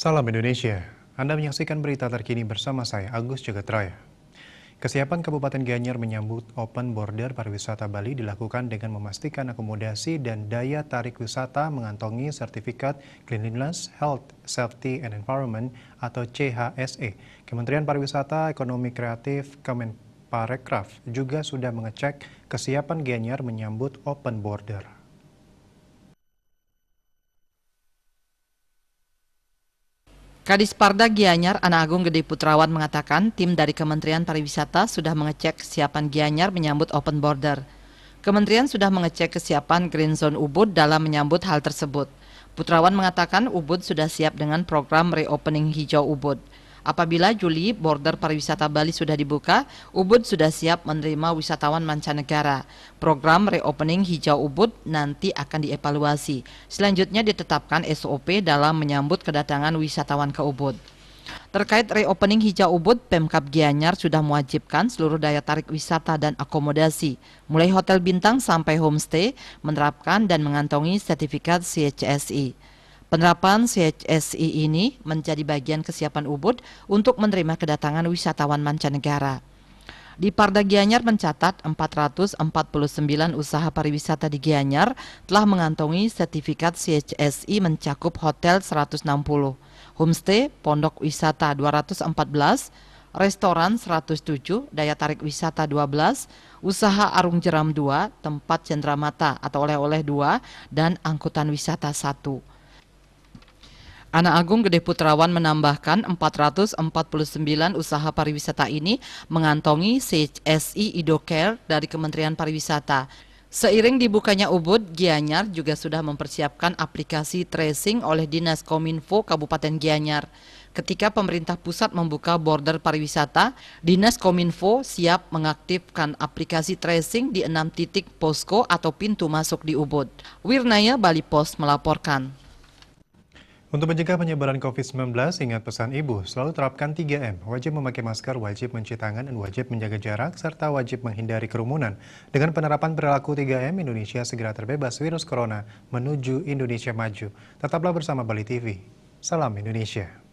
Salam Indonesia. Anda menyaksikan berita terkini bersama saya, Agus Jagatraya. Kesiapan Kabupaten Gianyar menyambut open border pariwisata Bali dilakukan dengan memastikan akomodasi dan daya tarik wisata mengantongi sertifikat Cleanliness, Health, Safety and Environment atau CHSE. Kementerian Pariwisata, Ekonomi Kreatif, Kemenparekraf juga sudah mengecek kesiapan Gianyar menyambut open border. Kadis Parda Gianyar, Ana Agung Gede Putrawan mengatakan tim dari Kementerian Pariwisata sudah mengecek kesiapan Gianyar menyambut open border. Kementerian sudah mengecek kesiapan Green Zone Ubud dalam menyambut hal tersebut. Putrawan mengatakan Ubud sudah siap dengan program reopening hijau Ubud. Apabila Juli border pariwisata Bali sudah dibuka, Ubud sudah siap menerima wisatawan mancanegara. Program reopening hijau Ubud nanti akan dievaluasi. Selanjutnya ditetapkan SOP dalam menyambut kedatangan wisatawan ke Ubud. Terkait reopening hijau Ubud, Pemkab Gianyar sudah mewajibkan seluruh daya tarik wisata dan akomodasi, mulai hotel bintang sampai homestay, menerapkan dan mengantongi sertifikat CHSE. Penerapan CHSE ini menjadi bagian kesiapan Ubud untuk menerima kedatangan wisatawan mancanegara. Di Parda Gianyar mencatat 449 usaha pariwisata di Gianyar telah mengantongi sertifikat CHSE mencakup hotel 160, homestay, pondok wisata 214, restoran 107, daya tarik wisata 12, usaha arung jeram 2, tempat cenderamata atau oleh-oleh 2, dan angkutan wisata 1. Ana Agung Gede Putrawan menambahkan 449 usaha pariwisata ini mengantongi CHSE IdoCare dari Kementerian Pariwisata. Seiring dibukanya Ubud, Gianyar juga sudah mempersiapkan aplikasi tracing oleh Dinas Kominfo Kabupaten Gianyar. Ketika pemerintah pusat membuka border pariwisata, Dinas Kominfo siap mengaktifkan aplikasi tracing di 6 titik posko atau pintu masuk di Ubud. Wirnaya Bali Post melaporkan. Untuk mencegah penyebaran COVID-19, ingat pesan Ibu, selalu terapkan 3M, wajib memakai masker, wajib mencuci tangan, dan wajib menjaga jarak, serta wajib menghindari kerumunan. Dengan penerapan perilaku 3M, Indonesia segera terbebas virus corona menuju Indonesia maju. Tetaplah bersama Bali TV. Salam Indonesia.